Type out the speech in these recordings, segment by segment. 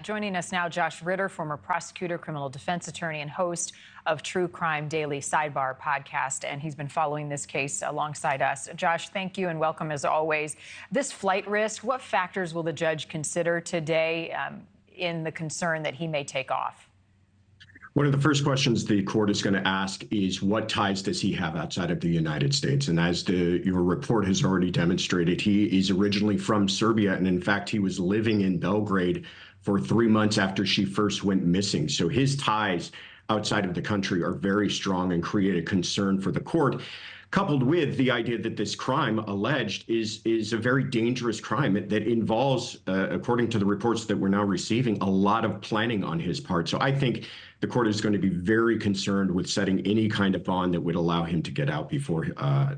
Joining us now, Josh Ritter, former prosecutor, criminal defense attorney, and host of True Crime Daily Sidebar Podcast, and he's been following this case alongside us. Josh, thank you and welcome as always. This flight risk, what factors will the judge consider today in the concern that he may take off? One of the first questions the court is going to ask is what ties does he have outside of the United States? And as your report has already demonstrated, he is originally from Serbia. And in fact, he was living in Belgrade for 3 months after she first went missing. So his ties outside of the country are very strong and create a concern for the court, coupled with the idea that this crime alleged is a very dangerous crime that involves, according to the reports that we're now receiving, a lot of planning on his part. So I think the court is going to be very concerned with setting any kind of bond that would allow him to get out before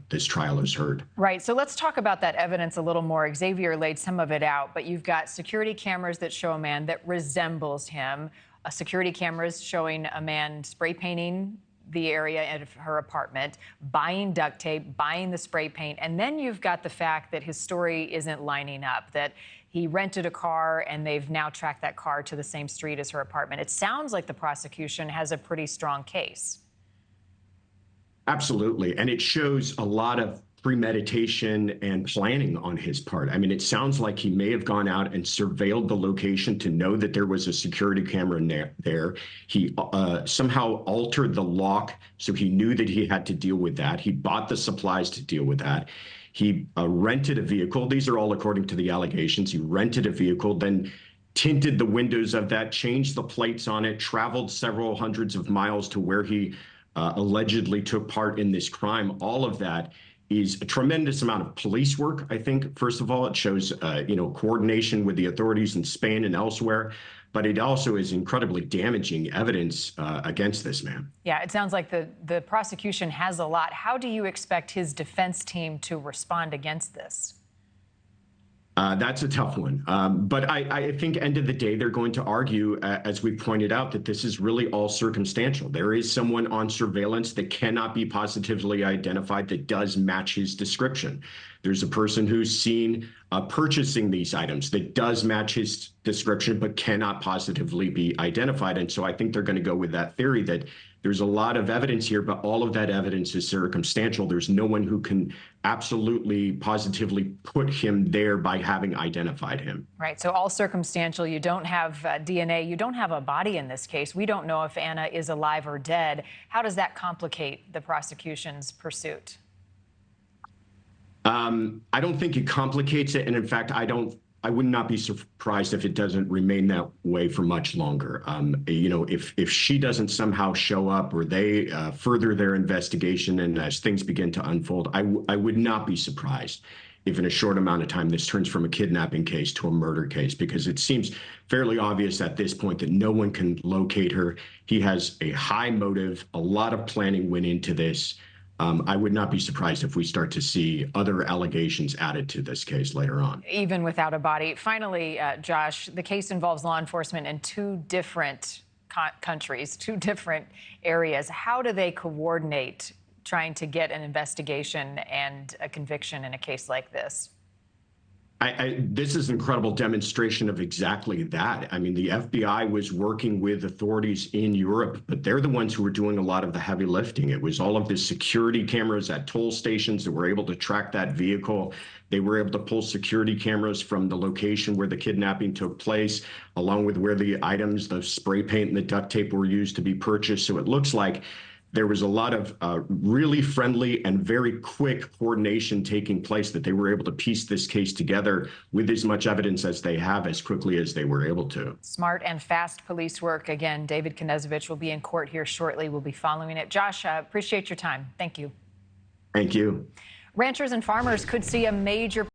this trial is heard. Right. So let's talk about that evidence a little more. Xavier laid some of it out, but you've got security cameras that show a man that resembles him, security cameras showing a man spray painting the area of her apartment, buying duct tape, buying the spray paint. And then you've got the fact that his story isn't lining up, that he rented a car and they've now tracked that car to the same street as her apartment. It sounds like the prosecution has a pretty strong case. Absolutely. And it shows a lot of premeditation and planning on his part. I mean, it sounds like he may have gone out and surveilled the location to know that there was a security camera there. He somehow altered the lock, so he knew that he had to deal with that. He bought the supplies to deal with that. He rented a vehicle. These are all according to the allegations. He rented a vehicle, then tinted the windows of that, changed the plates on it, traveled several hundreds of miles to where he allegedly took part in this crime. All of that is a tremendous amount of police work, I think. First of all, it shows, coordination with the authorities in Spain and elsewhere, but it also is incredibly damaging evidence against this man. Yeah, it sounds like the prosecution has a lot. How do you expect his defense team to respond against this? That's a tough one. But I think end of the day, they're going to argue, as we pointed out, that this is really all circumstantial. There is someone on surveillance that cannot be positively identified that does match his description. There's a person who's seen purchasing these items that does match his description but cannot positively be identified. And so I think they're going to go with that theory that there's a lot of evidence here, but all of that evidence is circumstantial. There's no one who can absolutely positively put him there by having identified him. Right. So all circumstantial. You don't have DNA. You don't have a body in this case. We don't know if Ana is alive or dead. How does that complicate the prosecution's pursuit? I don't think it complicates it. And in fact, I would not be surprised if it doesn't remain that way for much longer. If she doesn't somehow show up or they further their investigation and as things begin to unfold, I would not be surprised if in a short amount of time this turns from a kidnapping case to a murder case, because it seems fairly obvious at this point that no one can locate her. He has a high motive. A lot of planning went into this. I would not be surprised if we start to see other allegations added to this case later on. Even without a body. Finally, Josh, the case involves law enforcement in two different countries, two different areas. How do they coordinate trying to get an investigation and a conviction in a case like this? This is an incredible demonstration of exactly that. I mean, the FBI was working with authorities in Europe, but they're the ones who were doing a lot of the heavy lifting. It was all of the security cameras at toll stations that were able to track that vehicle. They were able to pull security cameras from the location where the kidnapping took place, along with where the items, the spray paint and the duct tape were used to be purchased. So it looks like there was a lot of really friendly and very quick coordination taking place, that they were able to piece this case together with as much evidence as they have as quickly as they were able to. Smart and fast police work. Again, David Knezevich will be in court here shortly. We'll be following it. Josh, appreciate your time. Thank you. Thank you. Ranchers and farmers could see a major